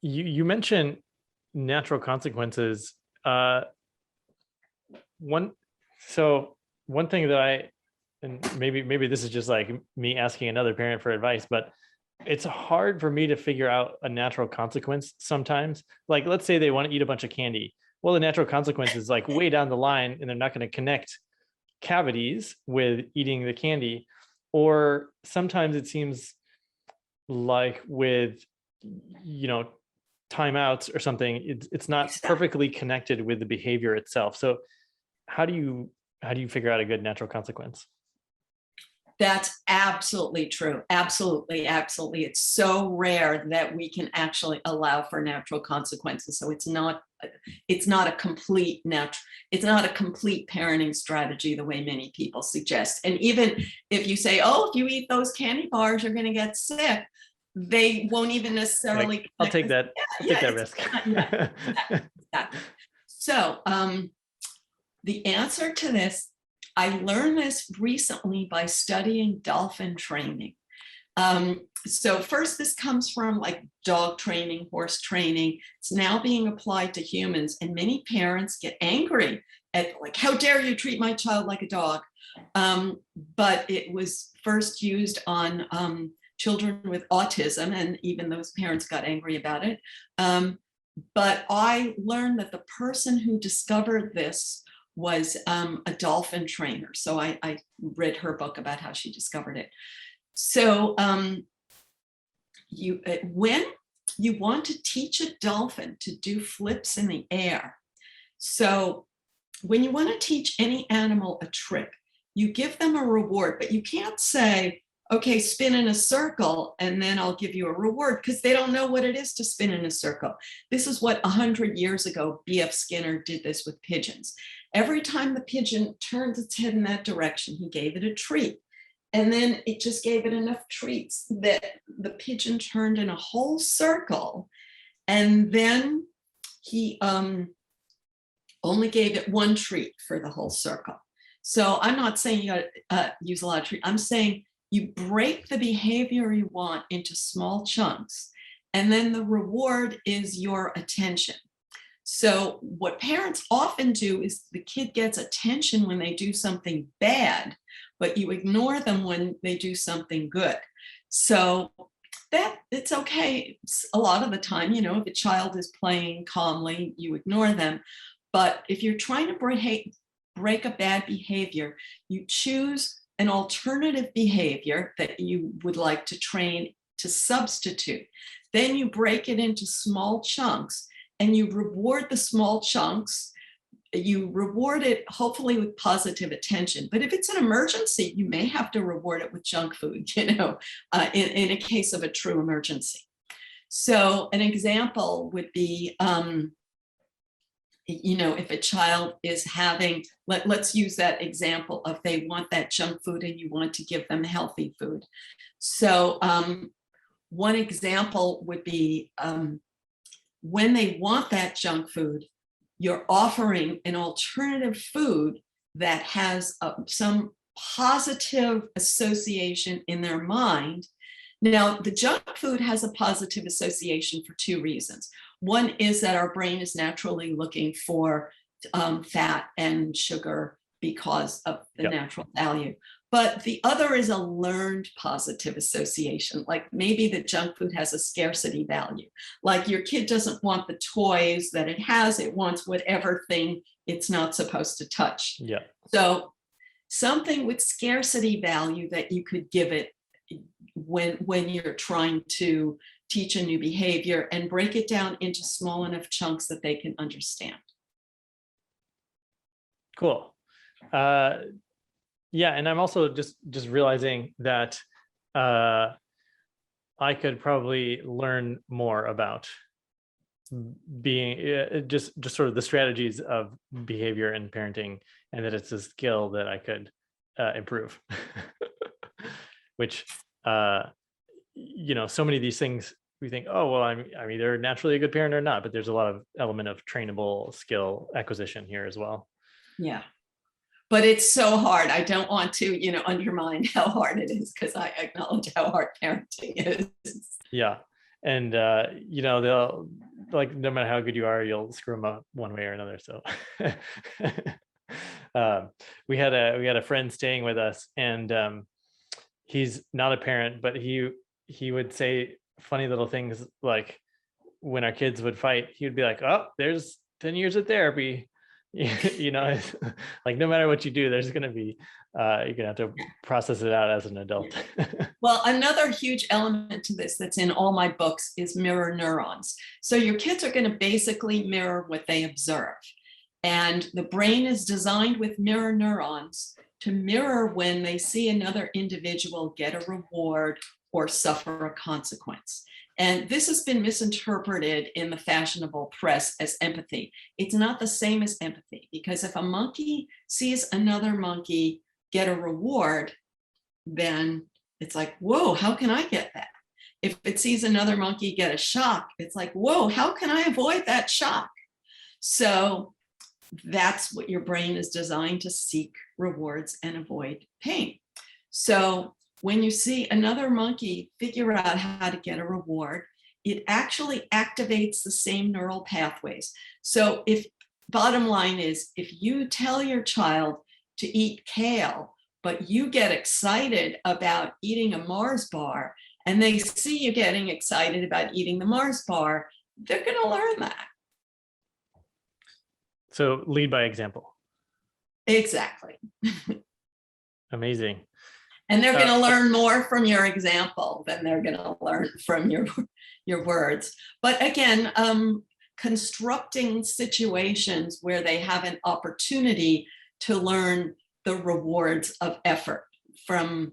you mentioned natural consequences. One so one thing that and maybe this is just like me asking another parent for advice, but it's hard for me to figure out a natural consequence sometimes. Like, let's say they want to eat a bunch of candy. Well, the natural consequence is like way down the line, and they're not going to connect cavities with eating the candy. Or sometimes it seems like with, timeouts or something, it's not perfectly connected with the behavior itself. So how do you figure out a good natural consequence? That's absolutely true. Absolutely, absolutely. It's so rare that we can actually allow for natural consequences. So it's not a complete parenting strategy the way many people suggest. And even if you say, oh, if you eat those candy bars, you're going to get sick, they won't even necessarily. Like, I'll take that. I'll take that risk. Exactly. So the answer to this, I learned this recently by studying dolphin training. So first, this comes from like dog training, horse training. It's now being applied to humans, and many parents get angry at like, how dare you treat my child like a dog? But it was first used on children with autism, and even those parents got angry about it. But I learned that the person who discovered this was a dolphin trainer. So I read her book about how she discovered it. So when you want to teach a dolphin to do flips in the air, so when you want to teach any animal a trick, you give them a reward, but you can't say, okay, spin in a circle and then I'll give you a reward, because they don't know what it is to spin in a circle. This is what 100 years ago, B.F. Skinner did this with pigeons. Every time the pigeon turned its head in that direction, he gave it a treat. And then it just gave it enough treats that the pigeon turned in a whole circle. And then he only gave it one treat for the whole circle. So I'm not saying you gotta use a lot of treats. I'm saying you break the behavior you want into small chunks, and then the reward is your attention. So what parents often do is the kid gets attention when they do something bad, but you ignore them when they do something good. So that it's okay. A lot of the time, if a child is playing calmly, you ignore them. But if you're trying to break a bad behavior, you choose an alternative behavior that you would like to train to substitute. Then you break it into small chunks and you reward the small chunks. You reward it hopefully with positive attention. But if it's an emergency, you may have to reward it with junk food, in a case of a true emergency. So an example would be, if a child is having, let's use that example of they want that junk food and you want to give them healthy food. So one example would be when they want that junk food, you're offering an alternative food that has some positive association in their mind. Now, the junk food has a positive association for two reasons. One is that our brain is naturally looking for fat and sugar because of the natural value. But the other is a learned positive association. Like maybe the junk food has a scarcity value. Like your kid doesn't want the toys that it has, it wants whatever thing it's not supposed to touch. Yeah. So something with scarcity value that you could give it when you're trying to teach a new behavior, and break it down into small enough chunks that they can understand. Cool. Yeah, and I'm also just realizing that I could probably learn more about being just sort of the strategies of behavior and parenting, and that it's a skill that I could improve. Which so many of these things we think, oh well, I'm either naturally a good parent or not, but there's a lot of element of trainable skill acquisition here as well. Yeah. But it's so hard. I don't want to, undermine how hard it is, because I acknowledge how hard parenting is. Yeah. and they'll, like, no matter how good you are, you'll screw them up one way or another. So we had a friend staying with us, and he's not a parent, but he would say funny little things, like when our kids would fight, he would be like, "Oh, there's 10 years of therapy." Like, no matter what you do, there's going to be you're gonna have to process it out as an adult. Well, another huge element to this that's in all my books is mirror neurons. So your kids are going to basically mirror what they observe. And the brain is designed with mirror neurons to mirror when they see another individual get a reward or suffer a consequence. And this has been misinterpreted in the fashionable press as empathy. It's not the same as empathy, because if a monkey sees another monkey get a reward, then it's like, whoa, how can I get that? If it sees another monkey get a shock, it's like, whoa, how can I avoid that shock? So that's what your brain is designed to seek rewards and avoid pain. So when you see another monkey figure out how to get a reward, it actually activates the same neural pathways. So bottom line is, if you tell your child to eat kale, but you get excited about eating a Mars bar, and they see you getting excited about eating the Mars bar, they're going to learn that. So lead by example. Exactly. Amazing. And they're going to learn more from your example than they're going to learn from your words. But again, constructing situations where they have an opportunity to learn the rewards of effort from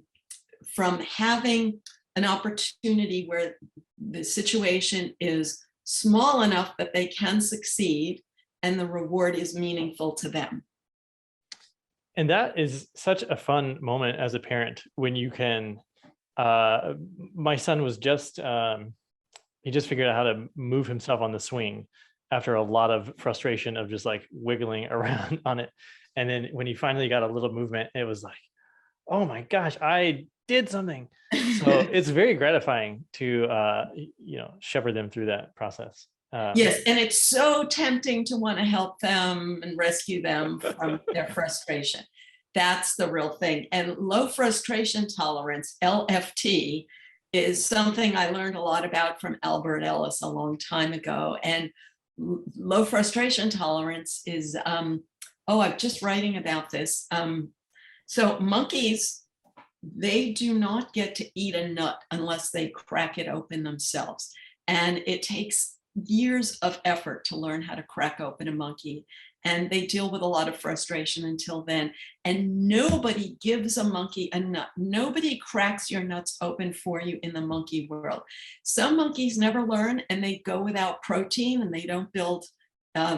having an opportunity where the situation is small enough that they can succeed and the reward is meaningful to them. And that is such a fun moment as a parent when you can, my son was he just figured out how to move himself on the swing after a lot of frustration of just like wiggling around on it. And then when he finally got a little movement, it was like, oh my gosh, I did something. So it's very gratifying to, shepherd them through that process. Yes, and it's so tempting to want to help them and rescue them from their frustration. That's the real thing. And low frustration tolerance, LFT, is something I learned a lot about from Albert Ellis a long time ago. And low frustration tolerance is, I'm just writing about this. So monkeys, they do not get to eat a nut unless they crack it open themselves. And it takes years of effort to learn how to crack open a monkey, and they deal with a lot of frustration until then. And nobody gives a monkey a nut. Nobody cracks your nuts open for you in the monkey world. Some monkeys never learn, and they go without protein, and they don't build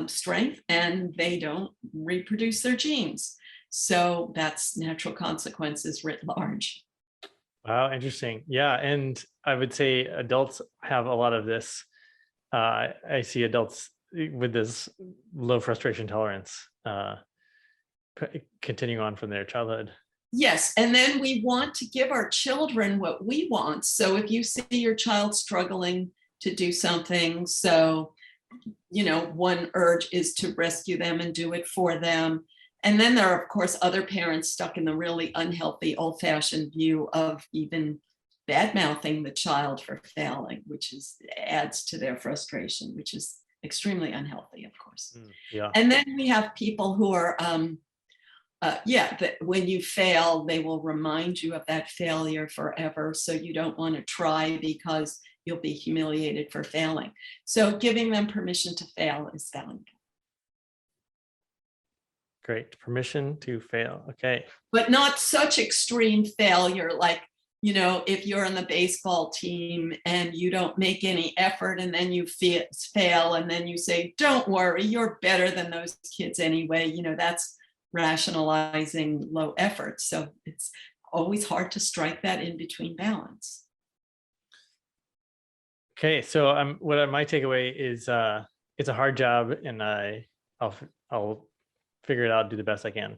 strength, and they don't reproduce their genes. So that's natural consequences writ large. Wow, interesting. Yeah, and I would say adults have a lot of this. I see adults with this low frustration tolerance continuing on from their childhood. Yes, and then we want to give our children what we want. So if you see your child struggling to do something, so, one urge is to rescue them and do it for them. And then there are, of course, other parents stuck in the really unhealthy, old-fashioned view of even bad-mouthing the child for failing, which adds to their frustration, which is extremely unhealthy, of course. Yeah. And then we have people who are, that when you fail, they will remind you of that failure forever. So you don't want to try because you'll be humiliated for failing. So giving them permission to fail is valuable. Great. Permission to fail. Okay. But not such extreme failure, like, if you're on the baseball team and you don't make any effort and then you fail and then you say, don't worry, you're better than those kids anyway. That's rationalizing low effort. So it's always hard to strike that in between balance. Okay. So what my takeaway is it's a hard job, and I'll figure it out, do the best I can.